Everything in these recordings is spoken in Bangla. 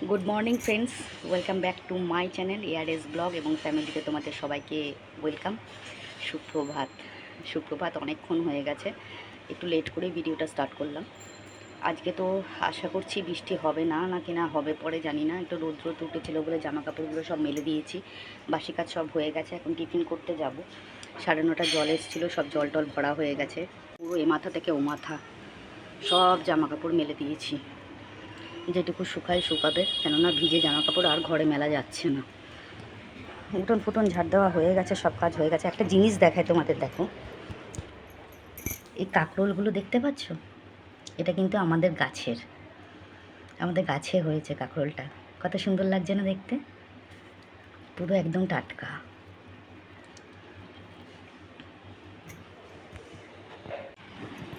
Good morning friends, welcome back to my channel ARS blog এবং ফ্যামিলিতে তোমাদের সবাইকে ওয়েলকাম। সুপ্রভাত। সুপ্রভাত অনেকক্ষণ হয়ে গেছে, একটু লেট করে ভিডিওটা স্টার্ট করলাম। আজকে তো আশা করছি বৃষ্টি হবে না, নাকি না হবে পরে জানি না। একটু রৌদ্র উঠেছিল বলে জামা কাপড়গুলো সব মেলে দিয়েছি, বাসি কাজ সব হয়ে গেছে। এখন টিফিন করতে যাব। 9:30 জল এসেছিলো, সব জল টল ভরা হয়ে গেছে। পুরো এ মাথা থেকে ও মাথা সব জামা কাপড় মেলে দিয়েছি। যেটুকু শুকায় শুকাবে, কেননা ভিজে জামা কাপড় আর ঘরে মেলা যাচ্ছে না। উঠোন ফুটন ঝাড় দেওয়া হয়ে গেছে, সব কাজ হয়ে গেছে। একটা জিনিস দেখায় তোমাদের, দেখো এই কাঁকরোলগুলো দেখতে পাচ্ছ? এটা কিন্তু আমাদের গাছে হয়েছে কাঁকরোলটা। কত সুন্দর লাগছে না দেখতে, পুরো একদম টাটকা।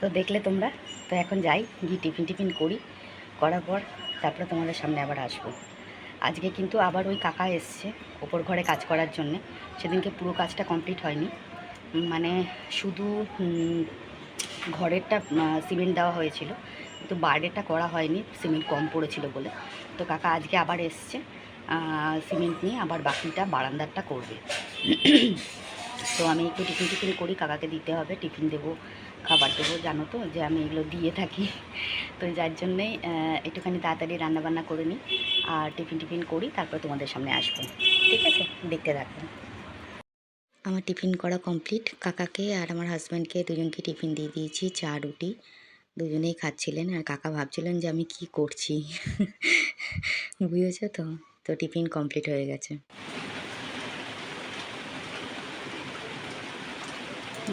তো দেখলে তোমরা। তো এখন যাই, গিয়ে টিফিন করি, করার পর তারপরে তোমাদের সামনে আবার আসবো। আজকে কিন্তু আবার ওই কাকা এসছে ওপর ঘরে কাজ করার জন্যে। সেদিনকে পুরো কাজটা কমপ্লিট হয়নি, মানে শুধু ঘরেরটা সিমেন্ট দেওয়া হয়েছিল, কিন্তু বাইরেটা করা হয়নি, সিমেন্ট কম পড়েছিল বলে। তো কাকা আজকে আবার এসছে সিমেন্ট নিয়ে, আবার বাকিটা বারান্দারটা করবে। তো আমি একটু টিফিন করি, কাকাকে দিতে হবে, টিফিন দেবো, খাবার দেবো। জানো তো যে আমি এগুলো দিয়ে থাকি, তো যার জন্যেই একটুখানি তাড়াতাড়ি রান্নাবান্না করে নিই আর টিফিন করি, তারপর তোমাদের সামনে আসবো। ঠিক আছে, দেখতে থাকবেন। আমার টিফিন করা কমপ্লিট। কাকাকে আর আমার হাজব্যান্ডকে দুজনকে টিফিন দিয়ে দিয়েছি, চা রুটি দুজনেই খাচ্ছিলেন। আর কাকা ভাবছিলেন যে আমি কি করছি। বুঝেছো তো? তো টিফিন কমপ্লিট হয়ে গেছে।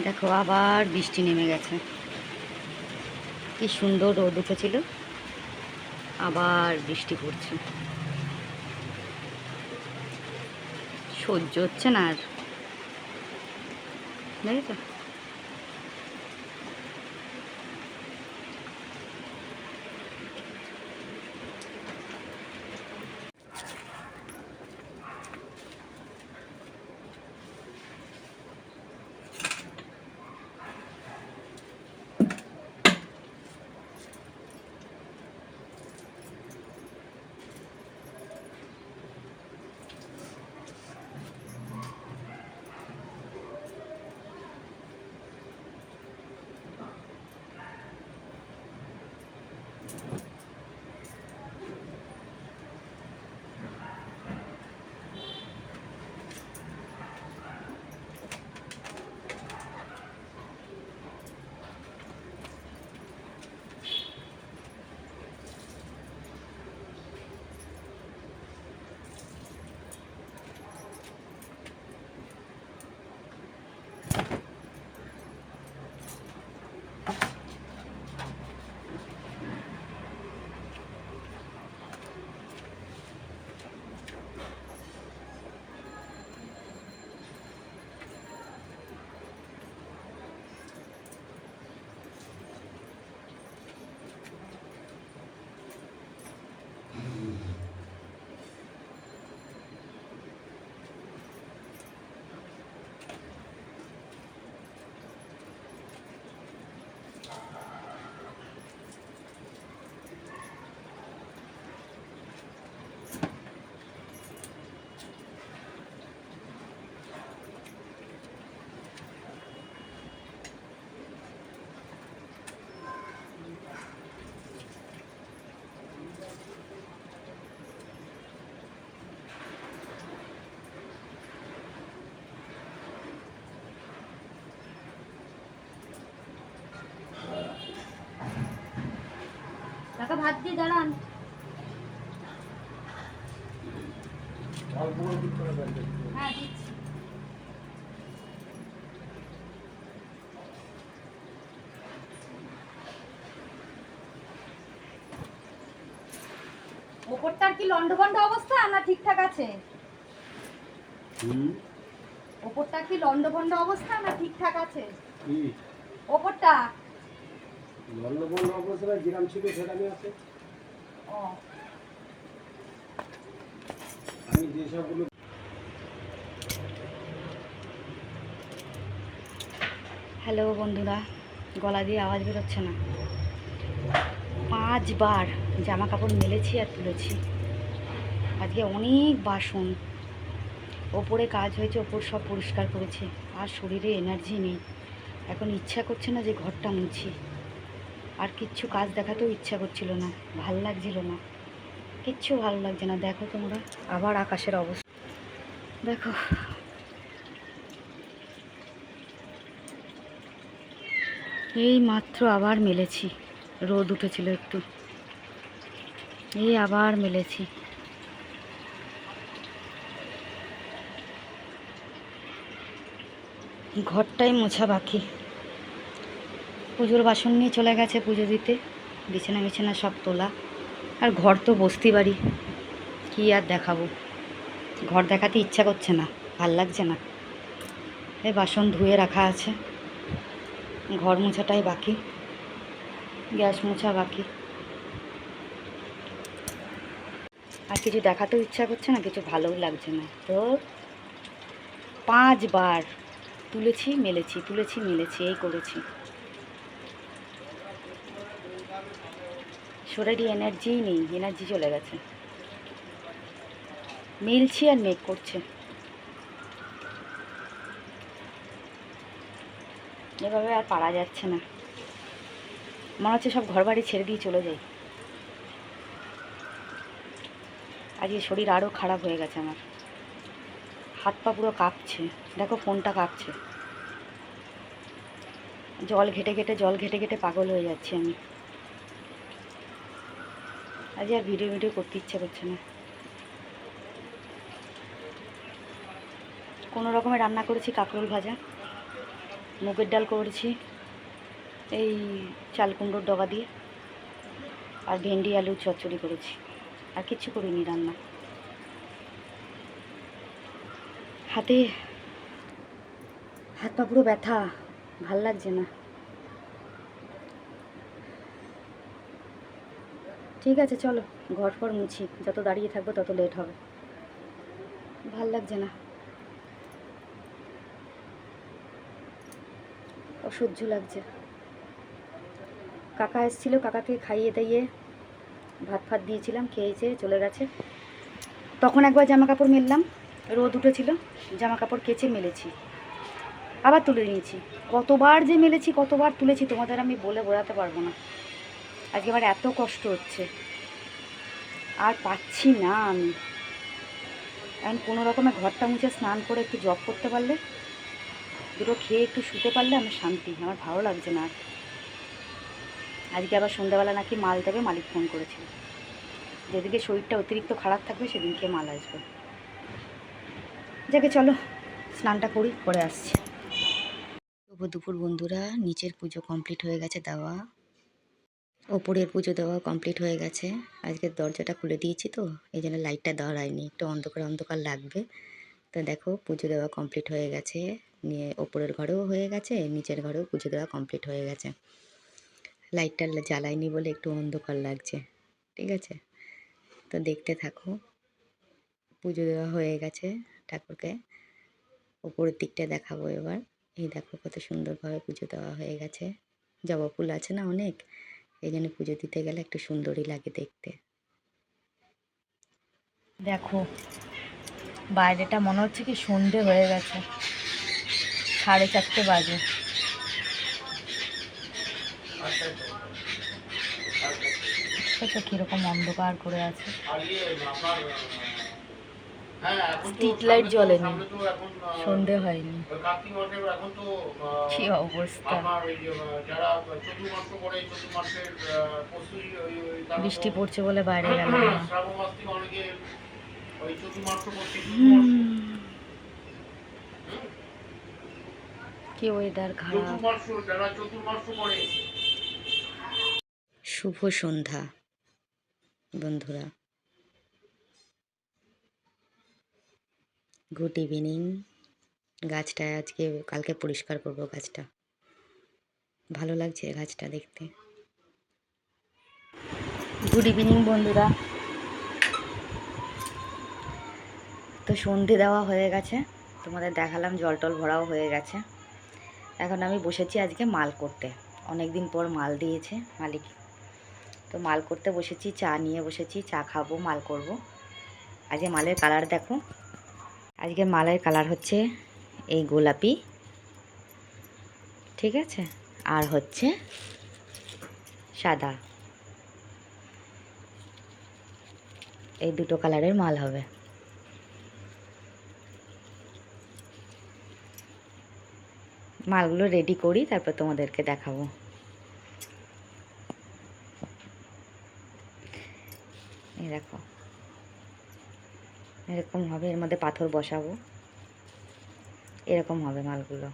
দেখো আবার বৃষ্টি নেমে গেছে। কি সুন্দর রোদ উঠেছিল, আবার বৃষ্টি পড়ছে। সহ্য হচ্ছে না আর, দেখেছো? কাকা ভাত দিয়ে দাঁড়ান। হ্যাঁ দিচ্ছি। ওপরটার কি লন্ডভন্ড অবস্থা না ঠিকঠাক আছে? ওপরটা কি লন্ডভন্ড অবস্থা না ঠিকঠাক আছে? ওপরটা লন্ডভন্ড অবস্থা যেরকম ছিল সেরকমই আছে। ও, আমি যেসবগুলো হ্যালো বন্ধুরা, গলা দিয়ে আওয়াজ বেরোচ্ছে না। 5 বার জামা কাপড় মেলেছি আর তুলেছি, আজকে অনেক বাসন, ওপরে কাজ হয়েছে, ওপর সব পরিষ্কার করেছি। আর শরীরে এনার্জি নেই, এখন ইচ্ছা করছে না যে ঘরটা মুছি। আর কিচ্ছু কাজ দেখাতেও ইচ্ছা করছিল না, ভাল লাগছিল না, কিচ্ছু ভালো লাগছে না। দেখো তোমরা আবার আকাশের অবস্থা দেখো। এই মাত্র আবার মেলেছি, রোদ উঠেছিল একটু, এই আবার মেলেছি। ঘরটাই মোছা বাকি। পুজোর বাসন নিয়ে চলে গেছে পুজো দিতে, বিছানা বিছানা সব তোলা। আর ঘর তো বস্তি বাড়ি, কী আর দেখাবো, ঘর দেখাতে ইচ্ছা করছে না, ভাল লাগছে না। এই বাসন ধুয়ে রাখা আছে, ঘর মোছাটাই বাকি, গ্যাস মোছা বাকি। আর কিছু দেখাতেও ইচ্ছা করছে না, কিছু ভালোও লাগছে না। তো 5 বার তুলেছি মেলেছি, তুলেছি মেলেছি, এই করেছি। শরীরে এনার্জিই নেই, এনার্জি চলে গেছে। মেলছি আর মেঘ করছে, এভাবে আর পারা যাচ্ছে না। মনে হচ্ছে সব ঘর বাড়ি ছেড়ে দিয়ে চলে যাই। আজকে শরীর আরও খারাপ হয়ে গেছে আমার, হাত পা পুরো কাঁপছে। দেখো ফোনটা কাঁপছে, জল ঘেটে ঘেটে পাগল হয়ে যাচ্ছি আমি। আজ আর ভিডিও করতে ইচ্ছে করছে না। কোনো রকমে রান্না করেছি কাঁকরোল ভাজা, মুগের ডাল করেছি এই চাল কুমড়োর ডগা দিয়ে, আর ভেন্ডি আলুর চচ্চড়ি করেছি। আর কিচ্ছু করিনি রান্না। হাত পা পুরো ব্যথা, ভাল লাগছে না। ঠিক আছে চলো ঘর ফর মুছি, যত দাঁড়িয়ে থাকবো তত লেট হবে, ভাল লাগছে না, অসহ্য লাগছে। কাকা এসেছিলো, কাকাকে খাইয়ে দাইয়ে ভাত ফাত দিয়েছিলাম, খেয়েছে চলে গেছে। তখন একবার জামা কাপড় মেললাম, রোদ উঠেছিল, জামা কাপড় কেচে মেলেছি, আবার তুলে নিয়েছি। কতবার যে মেলেছি, কতবার তুলেছি, তোমাদের আমি বলে বোঝাতে পারবো না। আজকে আমার এত কষ্ট হচ্ছে, আর পাচ্ছি না আমি। এখন কোনো রকমে ঘরটা মুছে স্নান করে একটু জব করতে পারলে, দুটো খেয়ে একটু শুতে পারলে আমার শান্তি, আমার ভালো লাগছে না। আজকে আবার সন্ধ্যাবেলা নাকি মাল দেবে, মালিক ফোন করেছিল। যেদিকে শরীরটা অতিরিক্ত খারাপ থাকবে সেদিনকে মাল আসবে। যাকে চলো স্নানটা করি, পরে আসছি। শুভ দুপুর বন্ধুরা, নিচের পুজো কমপ্লিট হয়ে গেছে দেওয়া, ওপরের পুজো দেওয়া কমপ্লিট হয়ে গেছে। আজকে দরজাটা খুলে দিয়েছি তো এই জন্য লাইটটা দেওয়া হয়নি, একটু অন্ধকার অন্ধকার লাগবে। তো দেখো পুজো দেওয়া কমপ্লিট হয়ে গেছে, নিয়ে ওপরের ঘরেও হয়ে গেছে, নিচের ঘরেও পুজো দেওয়া কমপ্লিট হয়ে গেছে। লাইটটা জ্বালাইনি বলে একটু অন্ধকার লাগছে, ঠিক আছে। তো দেখতে থাকো, পুজো দেওয়া হয়ে গেছে ঠাকুরকে। ওপরের দিকটা দেখাবো এবার। এই দেখো কত সুন্দরভাবে পুজো দেওয়া হয়ে গেছে। জবা ফুল আছে না অনেক, এই জন্য পুজো দিতে গেলে একটু সুন্দরই লাগে দেখতে। দেখো বাইরেটা মনে হচ্ছে কি সন্ধে হয়ে গেছে, 4:30 বাজে। আচ্ছা কীরকম অন্ধকার করে আছে, স্ট্রিট লাইট জ্বলেনি, সন্ধে হয়নি, কি অবস্থা। বৃষ্টি পড়ছে বলে বাইরে গেলাম না। কি ওয়েদার খারাপ। শুভ সন্ধ্যা বন্ধুরা, গুড ইভিনিং। গাছটা আজকে কালকে পরিষ্কার করব, গাছটা ভালো লাগছে গাছটা দেখতে। গুড ইভিনিং বন্ধুরা। তো সন্ধে দেওয়া হয়ে গেছে, তোমাদের দেখালাম, জল টল ভরাও হয়ে গেছে। এখন আমি বসেছি আজকে মাল করতে, অনেক দিন পর মাল দিয়েছে মালিক, তো মাল করতে বসেছি, চা নিয়ে বসেছি, চা খাবো, মাল করব। আজকে মালের কালার দেখো, আজকের মালের কালার হচ্ছে এই গোলাপি, ঠিক আছে, আর হচ্ছে সাদা, এই দুটো কালারের মাল হবে। মালগুলো রেডি করি, তারপর তোমাদেরকে দেখাবো। এই দেখো, এরকম হবে, এর মধ্যে পাথর বসাবো, এরকম হবে মালগুলো।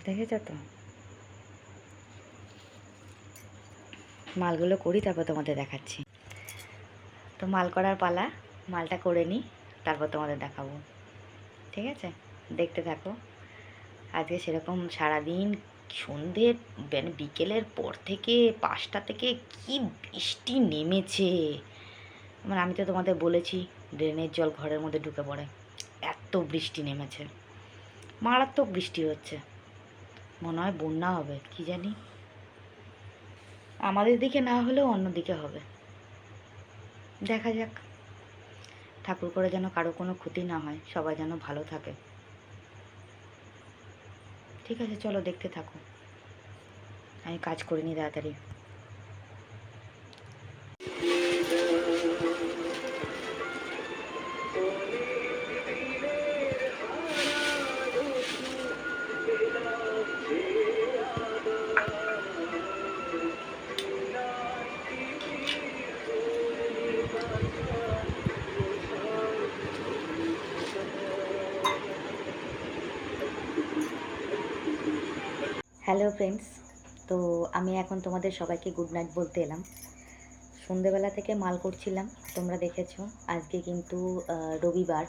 দেখেছ তো, মালগুলো করি তারপর তোমাদের দেখাচ্ছি। তো মাল করার পালা, মালটা করে নিই, তারপর তোমাদের দেখাবো, ঠিক আছে, দেখতে থাকো। আজকে সেরকম সারাদিন সন্ধ্যে মানে বিকেলের পর থেকে 5টা থেকে কি বৃষ্টি নেমেছে। মানে আমি তো তোমাদের বলেছি ড্রেনের জল ঘরের মধ্যে ঢুকে পড়ে, এত বৃষ্টি নেমেছে, মারাত্মক বৃষ্টি হচ্ছে, মনে হয় বন্যা হবে কি জানি, আমাদের দিকে না হলেও অন্য দিকে হবে, দেখা যাক। ঠাকুর করে যেন কারো কোনো ক্ষতি না হয়, সবাই যেন ভালো থাকে। ঠিক আছে, চলো দেখতে থাকো, আমি কাজ করে নিই তাড়াতাড়ি। হ্যালো ফ্রেন্ডস, তো আমি এখন তোমাদের সবাইকে গুড নাইট বলতে এলাম। সন্ধেবেলা থেকে মাল করছিলাম, তোমরা দেখেছো। আজকে কিন্তু রবিবার,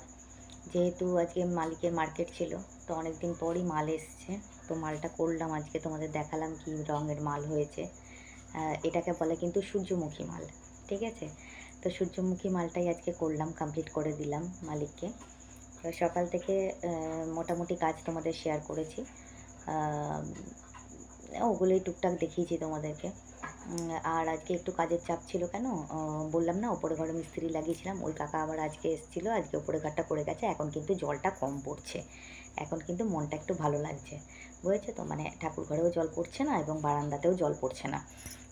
যেহেতু আজকে মালিকের মার্কেট ছিল, তো অনেক দিন পরই মাল এসছে, তো মালটা করলাম আজকে, তোমাদের দেখালাম কি রঙের মাল হয়েছে। এটাকে বলে কিন্তু সূর্যমুখী মাল, ঠিক আছে। তো সূর্যমুখী মালটাই আজকে করলাম, কমপ্লিট করে দিলাম মালিককে। তো সকাল থেকে মোটামুটি কাজ তোমাদের শেয়ার করেছি, ওগুলোই টুকটাক দেখিয়েছি তোমাদেরকে। আর আজকে একটু কাজের চাপ ছিল, কেন বললাম না, ওপরে ঘরে মিস্ত্রি লাগিয়েছিলাম, ওই কাকা আবার আজকে এসেছিলো, আজকে ওপরে ঘরটা করে গেছে। এখন কিন্তু জলটা কম পড়ছে, এখন কিন্তু মনটা একটু ভালো লাগছে, বুঝেছো তো। মানে ঠাকুর ঘরেও জল পড়ছে না এবং বারান্দাতেও জল পড়ছে না,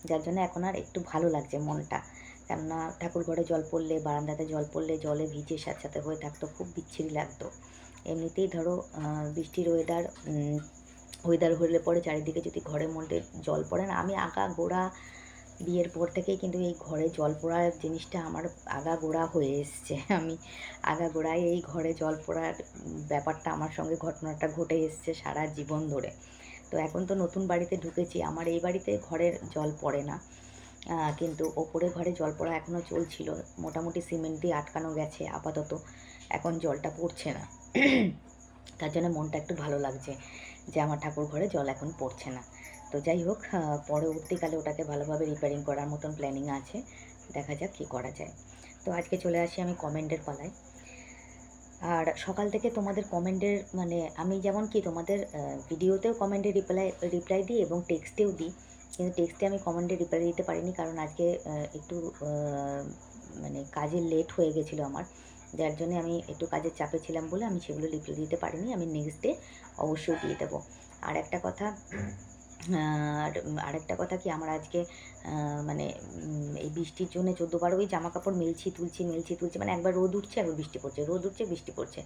যার জন্য এখন আর একটু ভালো লাগছে মনটা। কেননা ঠাকুর ঘরে জল পড়লে, বারান্দাতে জল পড়লে, জলে ভিজে সাথে হয়ে থাকতো, খুব বিচ্ছিরি লাগতো। এমনিতেই ধরো বৃষ্টির ওয়েদার হলে পরে চারিদিকে যদি ঘরের মধ্যে জল পড়ে না, আমি আগাগোড়া বিয়ের পর থেকেই কিন্তু এই ঘরে জল পড়ার জিনিসটা আমার আগাগোড়া হয়ে এসছে। আমি আগাগোড়ায় এই ঘরে জল পড়ার ব্যাপারটা আমার সঙ্গে ঘটনাটা ঘটে এসছে সারা জীবন ধরে। তো এখন তো নতুন বাড়িতে ঢুকেছি, আমার এই বাড়িতে ঘরের জল পড়ে না, কিন্তু ওপরে ঘরে জল পড়া এখনও চলছিল, মোটামুটি সিমেন্ট দিয়ে আটকানো গেছে আপাতত, এখন জলটা পড়ছে না। তার জন্য মনটা একটু ভালো লাগছে যে আমার ঠাকুর ঘরে জল এখন পড়ছে না। তো যাই হোক, পরবর্তীকালে ওটাকে ভালোভাবে রিপেয়ারিং করার মতন প্ল্যানিং আছে, দেখা যাক কী করা যায়। তো আজকে চলে আসি আমি কমেন্টের পালায়। আর সকাল থেকে তোমাদের কমেন্টের মানে আমি যেমন কি তোমাদের ভিডিওতেও কমেন্টে রিপ্লাই দিই এবং টেক্সটেও দিই, কিন্তু টেক্সটে আমি কমেন্টে রিপ্লাই দিতে পারিনি, কারণ আজকে একটু মানে কাজে লেট হয়ে গেছিলো আমার, যার জন্য আমি একটু কাজের চাপে ছিলাম বলে আমি সেগুলো রিপ্লাই দিতে পারিনি। আমি নেক্সট ডে অবশ্যই দিয়ে দেবো। আর একটা কথা, আরেকটা কথা কি, আমার আজকে মানে এই বৃষ্টির জন্য 14বার ওই জামা কাপড় মেলছি তুলছি, মানে একবার রোদ উঠছে, একবার বৃষ্টি পড়ছে, রোদ উঠছে বৃষ্টি পড়ছে,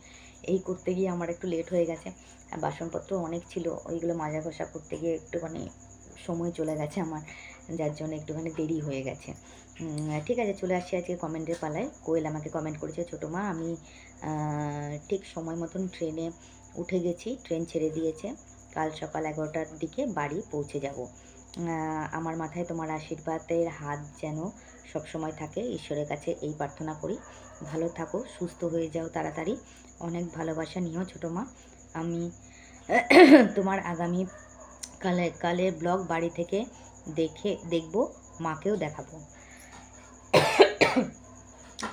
এই করতে গিয়ে আমার একটু লেট হয়ে গেছে। আর বাসনপত্র অনেক ছিল, ওইগুলো মাজা ঘষা করতে গিয়ে একটুখানি সময় চলে গেছে আমার, যার জন্য একটুখানি দেরি হয়ে গেছে। ঠিক আছে, চলে আসছি আজকে কমেন্টের পালায়। কোয়েল আমাকে কমেন্ট করেছে, ছোটো মা আমি ঠিক সময় মতন ট্রেনে উঠে গেছি, ট্রেন ছেড়ে দিয়েছে, কাল সকাল 11টার দিকে বাড়ি পৌঁছে যাব। আমার মাথায় তোমার আশীর্বাদের হাত যেন সবসময় থাকে, ঈশ্বরের কাছে এই প্রার্থনা করি। ভালো থাকো, সুস্থ হয়ে যাও তাড়াতাড়ি, অনেক ভালোবাসা নিও ছোটো মা। আমি তোমার আগামী কালের ব্লগ বাড়ি থেকে দেখব, মাকেও দেখাবো।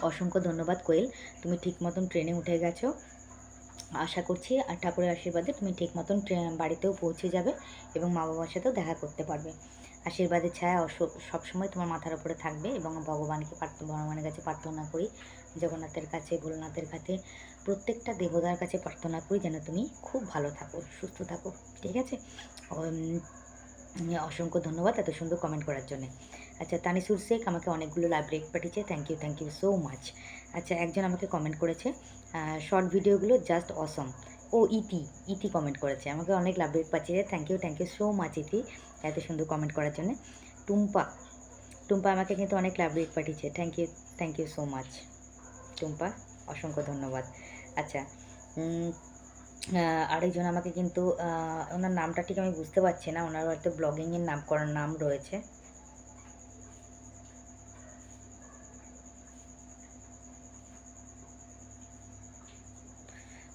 অসংখ্য ধন্যবাদ কোয়েল, তুমি ঠিক মতন ট্রেনে উঠে গেছো, আশা করছি আর ঠাকুরের আশীর্বাদে তুমি ঠিক মতন বাড়িতেও পৌঁছে যাবে এবং মা বাবার সাথেও দেখা করতে পারবে। আশীর্বাদের ছায়া সবসময় তোমার মাথার উপরে থাকবে এবং ভগবানের কাছে প্রার্থনা করি, জগন্নাথের কাছে, ভোলানাথের কাছে, প্রত্যেকটা দেবতার কাছে প্রার্থনা করি যেন তুমি খুব ভালো থাকো, সুস্থ থাকো। ঠিক আছে? অসংখ্য ধন্যবাদ এত সুন্দর কমেন্ট করার জন্য। আচ্ছা, তানিসুর শেখ আমাকে অনেকগুলো লাভ রেক পাঠিয়েছে, থ্যাংক ইউ সো মাচ। আচ্ছা, একজন আমাকে কমেন্ট করেছে শর্ট ভিডিওগুলো জাস্ট অসম। ও ইতি কমেন্ট করেছে, আমাকে অনেক লাভ রেক পাঠিয়েছে, থ্যাংক ইউ সো মাচ ইতি এত সুন্দর কমেন্ট করার জন্য। টুম্পা আমাকে কিন্তু অনেক লাভ রেক পাঠিয়েছে, thank you so much Tumpa, অসংখ্য ধন্যবাদ। আচ্ছা, আরেকজন আমাকে কিন্তু ওনার নামটা ঠিক আমি বুঝতে পারছি না, ওনার হয়তো ব্লগিংয়ের নাম করার নাম রয়েছে।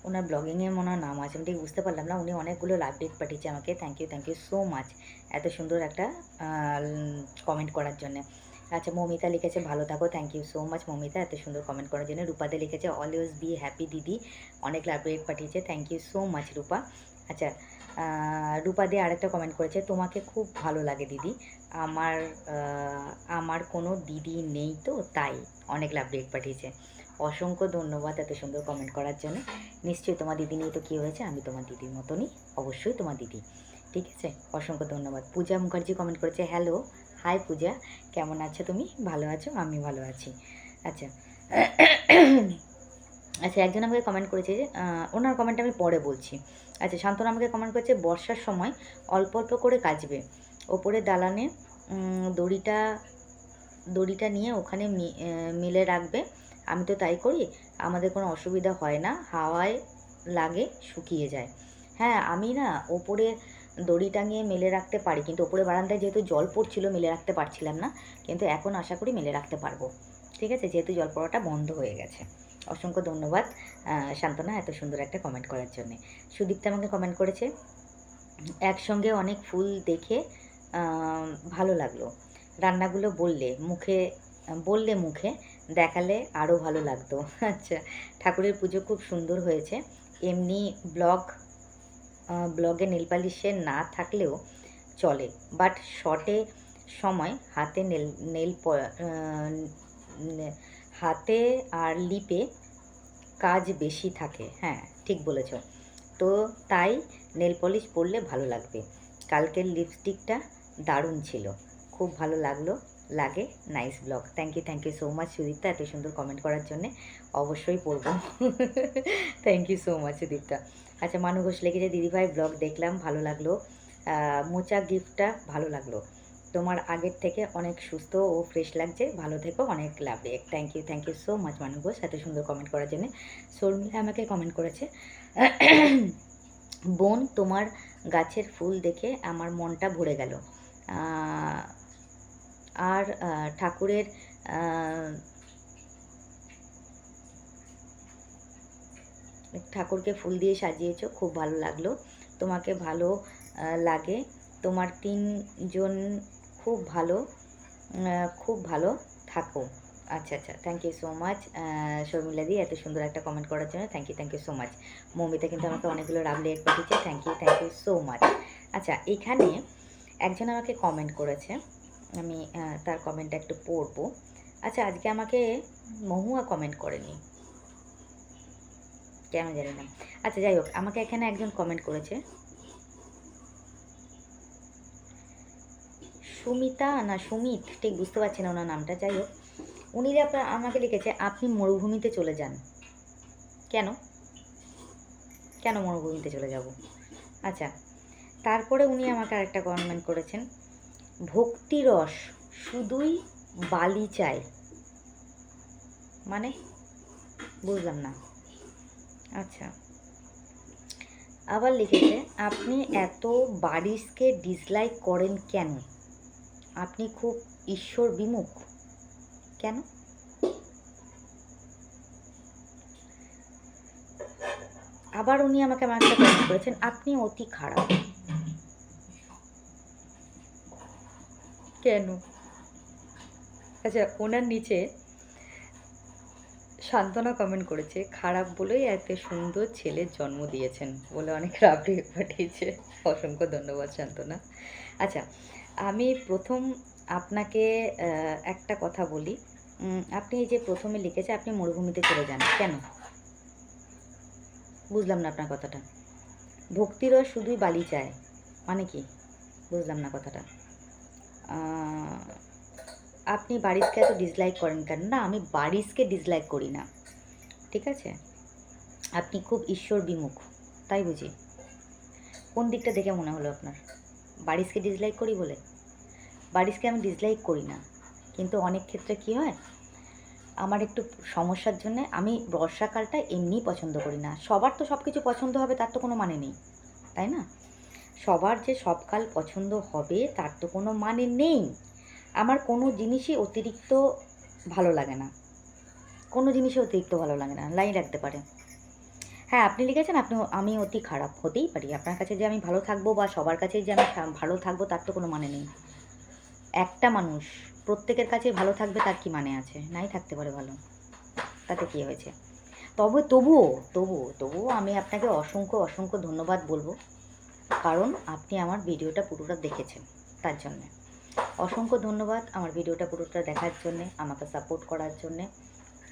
ওনার ব্লগিংয়ের মনে হয় নাম আছে, আমি ঠিক বুঝতে পারলাম না। উনি অনেকগুলো লাইভ ডেট পাঠিয়েছে আমাকে, থ্যাংক ইউ সো মাচ এত সুন্দর একটা কমেন্ট করার জন্য। আচ্ছা, মমিতা লিখেছে ভালো থাকো, thank you so much Mamita এত সুন্দর কমেন্ট করার জন্য। রূপাতে লিখেছে অলওয়েজ বি হ্যাপি দিদি, অনেক লাইভ ডেট পাঠিয়েছে, থ্যাংক ইউ সো মাচ রূপা। আচ্ছা, রূপা দিয়ে আরেকটা কমেন্ট করেছে, তোমাকে খুব ভালো লাগে দিদি, আমার কোনো দিদি নেই তো তাই, অনেক লাভ ডেট পাঠিয়েছে। অসংখ্য ধন্যবাদ এত সুন্দর কমেন্ট করার জন্য। নিশ্চয়ই তোমার দিদি নিয়ে তো কী হয়েছে, আমি তোমার দিদির মতনই, অবশ্যই তোমার দিদি। ঠিক আছে, অসংখ্য ধন্যবাদ। পূজা মুখার্জি কমেন্ট করেছে, হ্যালো, হাই পূজা, কেমন আছো তুমি? ভালো আছো? আমি ভালো আছি। আচ্ছা আচ্ছা, একজন আমাকে কমেন্ট করেছে যে ওনার কমেন্ট আমি পরে বলছি। আচ্ছা, শান্তনা আমাকে কমেন্ট করেছে, বর্ষার সময় অল্প অল্প করে কাচবে, ওপরে দালানে দড়িটা নিয়ে ওখানে মিলে রাখবে, আমি তো তাই করি, আমাদের কোনো অসুবিধা হয় না, হাওয়ায় লাগে শুকিয়ে যায়। হ্যাঁ, আমি না ওপরে দড়ি টাঙিয়ে মেলে রাখতে পারি, কিন্তু ওপরে বারান্দায় যেহেতু জল পড়ছিল মেলে রাখতে পারছিলাম না, কিন্তু এখন আশা করি মেলে রাখতে পারবো। ঠিক আছে, যেহেতু জল পড়াটা বন্ধ হয়ে গেছে। অসংখ্য ধন্যবাদ শান্তনা এত সুন্দর একটা কমেন্ট করার জন্যে। সুদীপ্তা আমাকে কমেন্ট করেছে, একসঙ্গে অনেক ফুল দেখে ভালো লাগলো, রান্নাগুলো বললে মুখে দেখালে আরও ভালো লাগতো। আচ্ছা, ঠাকুরের পুজো খুব সুন্দর হয়েছে, এমনি ব্লগে নেলপালিশের না থাকলেও চলে, বাট শর্টে সময় হাতে আর লিপে কাজ বেশি থাকে। হ্যাঁ, ঠিক বলেছ, তো তাই নেল পলিশ পরলে ভালো লাগবে। কালকের লিপস্টিকটা দারুণ ছিল, খুব ভালো লাগে, nice blog. Thank you so much Sudipta এত সুন্দর কমেন্ট করার জন্যে, অবশ্যই পড়বো। Thank you so much Sudipta. আচ্ছা, মানু ঘোষ লিখেছে, দিদিভাই ব্লগ দেখলাম, ভালো লাগলো, মোচা গিফটটা ভালো লাগলো, তোমার আগের থেকে অনেক সুস্থ ও ফ্রেশ লাগছে, ভালো থেকো, অনেক লাভ। থ্যাংক ইউ সো মাচ মানু ঘোষ এত সুন্দর কমেন্ট করার জন্য। শর্মিলা আমাকে কমেন্ট করেছে, বোন তোমার গাছের ফুল দেখে আমার মনটা ভরে গেল, আর ঠাকুরকে ফুল দিয়ে সাজিয়েছো, খুব ভালো লাগলো, তোমাকে ভালো লাগে, তোমার তিনজন খুব ভালো থাকো। আচ্ছা, thank you so much Sharmila di এত সুন্দর একটা কমেন্ট করার জন্য, thank you so much. Moumita কিন্তু আমাকে অনেকগুলো লাভলি এক পাঠিয়েছে, থ্যাংক ইউ সো মাচ। আচ্ছা, এখানে একজন আমাকে কমেন্ট করেছে, আমি তার কমেন্টটা একটু পড়বো। আচ্ছা, আজকে আমাকে মহুয়া কমেন্ট করেনি, কেন জানি না। আচ্ছা, যাই হোক, আমাকে এখানে একজন কমেন্ট করেছে, সুমিত, ঠিক বুঝতে পারছি না ওনার নামটা। যাই হোক, উনি আমাকে লিখেছে, আপনি মরুভূমিতে চলে যান। কেন মরুভূমিতে চলে যাব? আচ্ছা, তারপরে উনি আমাকে আরেকটা কমেন্ট করেছেন, ভক্তিরস শুধুই বালি চাই, মানে বুঝলাম না। আচ্ছা, আবার লিখেছে, আপনি এত বারিশকে ডিসলাইক করেন কেন, আপনি খুব ঈশ্বর বিমুখ কেন? আবার উনি আমাকে একটা কমেন্ট করেছেন, আপনি অতি খারাপ, কেন? আচ্ছা, ওনার নিচে সান্ত্বনা কমেন্ট করেছে, খারাপ বলেই এত সুন্দর ছেলের জন্ম দিয়েছেন বলে অনেক রাবড়ি পাঠিয়েছে, অসংখ্য ধন্যবাদ সান্ত্বনা। আচ্ছা, আমি প্রথম আপনাকে একটা কথা বলি। আপনি এই যে প্রথমে লিখেছে আপনি মরুভূমিতে চলে যান, কেন? বুঝলাম না আপনার কথাটা। ভক্তিরস শুধুই বালি চায়, মানে কি? বুঝলাম না কথাটা। আপনি বারিশকে এত ডিসলাইক করেন কেন? না, আমি বারিশকে ডিসলাইক করি না, ঠিক আছে? আপনি খুব ঈশ্বর বিমুখ, তাই বুঝি? কোন দিকটা দেখে মনে হলো আপনার? বারিশকে ডিসলাইক করি বলে? বারিশকে আমি ডিসলাইক করি না, কিন্তু অনেক ক্ষেত্রে কী হয়, আমার একটু সমস্যার জন্যে আমি বর্ষাকালটা এমনিই পছন্দ করি না। সবার তো সব কিছু পছন্দ হবে তার তো কোনো মানে নেই, তাই না? সবার যে সব কাল পছন্দ হবে তার তো কোনো মানে নেই। আমার কোনো জিনিসই অতিরিক্ত ভালো লাগে না, কোনো জিনিসই অতিরিক্ত ভালো লাগে না, লাইন রাখতে পারে। হ্যাঁ, আপনি লিখেছেন আমি অতি খারাপ, হতেই পারি। আপনার কাছে যে আমি ভালো থাকবো বা সবার কাছেই যে আমি ভালো থাকবো তার তো কোনো মানে নেই। একটা মানুষ প্রত্যেকের কাছে ভালো থাকবে তার কি মানে আছে? নাই থাকতে পারে ভালো, তাতে কী হয়েছে? তবুও আমি আপনাকে অসংখ্য ধন্যবাদ বলবো, কারণ আপনি আমার ভিডিওটা পুরোটা দেখেছেন, তার জন্যে অসংখ্য ধন্যবাদ। আমার ভিডিওটা পুরোটা দেখার জন্যে, আমাকে সাপোর্ট করার জন্যে,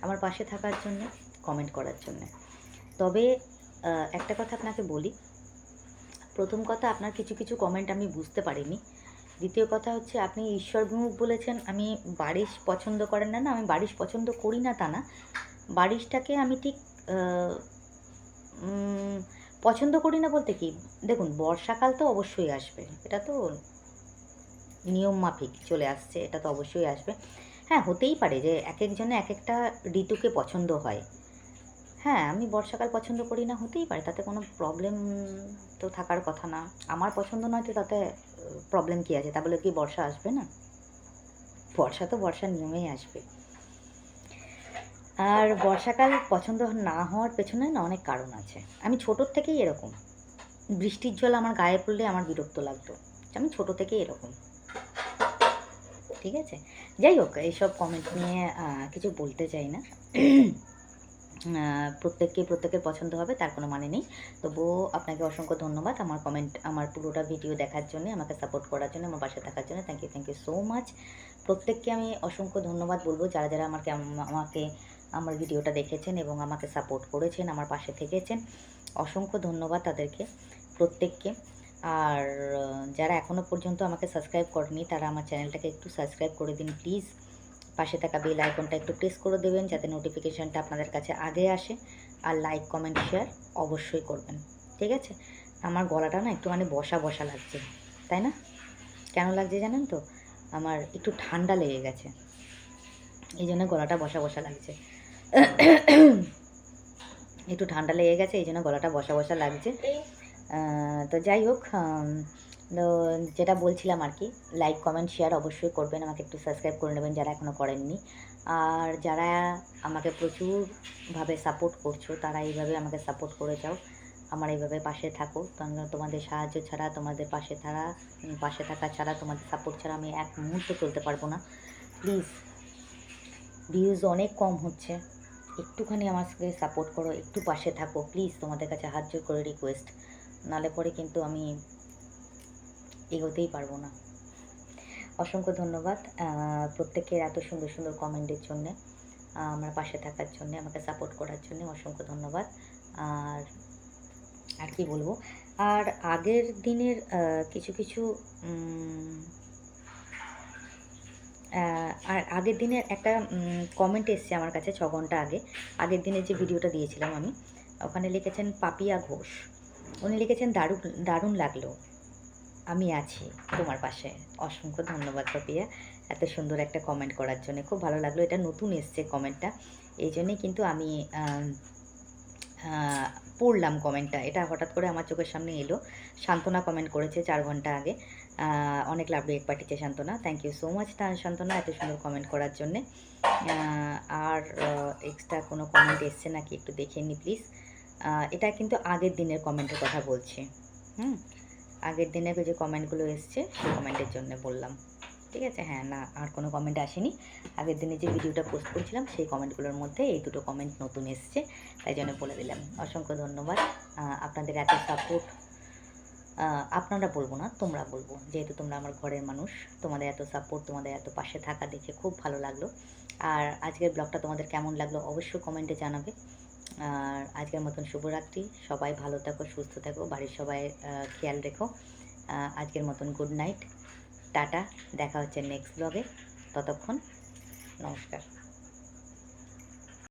আমার পাশে থাকার জন্যে, কমেন্ট করার জন্যে। তবে একটা কথা আপনাকে বলি। প্রথম কথা, আপনার কিছু কিছু কমেন্ট আমি বুঝতে পারিনি। দ্বিতীয় কথা হচ্ছে, আপনি ঈশ্বরবিমুখ বলেছেন। আমি বারিশ পছন্দ করেন না, আমি বারিশ পছন্দ করি না তা না। বারিশটাকে আমি ঠিক পছন্দ করি না বলতে কি, দেখুন বর্ষাকাল তো অবশ্যই আসবে, এটা তো নিয়ম মাফিক চলে আসছে, এটা তো অবশ্যই আসবে। হ্যাঁ, হতেই পারে যে এক একজনে এক একটা ঋতুকে পছন্দ হয়। হ্যাঁ, আমি বর্ষাকাল পছন্দ করি না, হতেই পারে, তাতে কোনো প্রবলেম তো থাকার কথা না। আমার পছন্দ নয় তো তাতে প্রবলেম কী আছে? তা বলে কি বর্ষা আসবে না? বর্ষা তো বর্ষার নিয়মেই আসবে। আর বর্ষাকাল পছন্দ না হওয়ার পেছনে না অনেক কারণ আছে। আমি ছোটোর থেকেই এরকম। বৃষ্টির জল আমার গায়ে পড়লে আমার বিরক্ত লাগতো। আমি ছোটো থেকেই এরকম, ঠিক আছে? যাই হোক, এইসব কমেন্ট নিয়ে কিছু বলতে চাই না। প্রত্যেকের পছন্দ হবে তার কোনো মানে নেই। তবুও আপনাকে অসংখ্য ধন্যবাদ আমার পুরোটা ভিডিও দেখার জন্য, আমাকে সাপোর্ট করার জন্য, আমার পাশে থাকার জন্য। Thank you so much. প্রত্যেককে আমি অসংখ্য ধন্যবাদ বলবো, যারা আমাকে আমার ভিডিওটা দেখেছেন এবং আমাকে সাপোর্ট করেছেন, আমার পাশে থেকেছেন। অসংখ্য ধন্যবাদ তাদেরকে, প্রত্যেককে। আর যারা এখনও পর্যন্ত আমাকে সাবস্ক্রাইব করেনি তারা আমার চ্যানেলটাকে একটু সাবস্ক্রাইব করে দিন প্লিজ। পাশে থাকা বেল আইকনটা একটু প্রেস করে দেবেন যাতে নোটিফিকেশানটা আপনাদের কাছে আগে আসে। আর লাইক, কমেন্ট, শেয়ার অবশ্যই করবেন, ঠিক আছে? আমার গলাটা না একটুখানি বসা লাগছে, তাই না? কেন লাগছে জানেন তো? আমার একটু ঠান্ডা লেগে গেছে, এই জন্য গলাটা বসা লাগছে। একটু ঠান্ডা লেগে গেছে, এই জন্য গলাটা বসা লাগছে। তো যাই হোক, তো যেটা বলছিলাম আর কি, লাইক, কমেন্ট, শেয়ার অবশ্যই করবেন, আমাকে একটু সাবস্ক্রাইব করে নেবেন যারা এখনও করেননি। আর যারা আমাকে প্রচুরভাবে সাপোর্ট করছো তারা এইভাবে আমাকে সাপোর্ট করে যাও, আমার এইভাবে পাশে থাকো। তোমাদের সাহায্য ছাড়া, তোমাদের পাশে থাকা ছাড়া, তোমাদের সাপোর্ট ছাড়া আমি এক মুহূর্ত চলতে পারবো না। প্লিজ, ভিউজ অনেক কম হচ্ছে, একটুখানি আমাকে সাপোর্ট করো, একটু পাশে থাকো প্লিজ, তোমাদের কাছে হাত জোর করে রিকোয়েস্ট। নালে পরে কিন্তু আমি এগোতেই পারবো না। অসংখ্য ধন্যবাদ প্রত্যেকের এত সুন্দর কমেন্টের জন্যে, আমার পাশে থাকার জন্যে, আমাকে সাপোর্ট করার জন্যে অসংখ্য ধন্যবাদ। আর কি বলবো, আর আগের দিনের কিছু আর আগের দিনের একটা কমেন্ট এসছে আমার কাছে 6 ঘন্টা আগে। আগের দিনের যে ভিডিওটা দিয়েছিলাম আমি, ওখানে লিখেছেন পাপিয়া ঘোষ। উনি লিখেছেন দারুণ লাগলো, আমি আছি তোমার পাশে। অসংখ্য ধন্যবাদ পাপিয়া, এত সুন্দর একটা কমেন্ট করার জন্য, খুব ভালো লাগলো। এটা নতুন এসছে কমেন্টটা, এই জন্যেই কিন্তু আমি পড়লাম কমেন্টটা। এটা হঠাৎ করে আমার চোখের সামনে এলো। সান্ত্বনা কমেন্ট করেছে 4 ঘন্টা আগে। অনেক লাভ রেক পাঠিয়েছে সান্ত্বনা, থ্যাংক ইউ সো মাচ সান্ত্বনা এত সুন্দর কমেন্ট করার জন্যে। আর এক্সট্রা কোনো কমেন্ট এসছে নাকি একটু দেখে নিই প্লিজ। এটা কিন্তু আগের দিনের কমেন্টের কথা বলছি। আগের দিনের যে কমেন্টগুলো এসছে সেই কমেন্টের জন্য বললাম, ঠিক আছে? হ্যাঁ, না আর কোনো কমেন্ট আসেনি। আগের দিনে যে ভিডিওটা পোস্ট করেছিলাম সেই কমেন্টগুলোর মধ্যে এই দুটো কমেন্ট নতুন এসছে, তাই জন্য বলে দিলাম। অসংখ্য ধন্যবাদ আপনাদের এত সাপোর্ট, আপনারা বলবো না, তোমরা বলবো, যেহেতু তোমরা আমার ঘরের মানুষ। তোমাদের এত সাপোর্ট, তোমাদের এত পাশে থাকা দেখে খুব ভালো লাগলো। আর আজকের ব্লগটা তোমাদের কেমন লাগলো অবশ্যই কমেন্টে জানাবে। আর আজকের মতন শুভরাত্রি। সবাই ভালো থাকো, সুস্থ থাকো, বাড়ির সবাই খেয়াল রেখো। আজকের মতন গুড নাইট, টাটা। দেখা হচ্ছে নেক্সট ব্লগে। ততক্ষণ নমস্কার।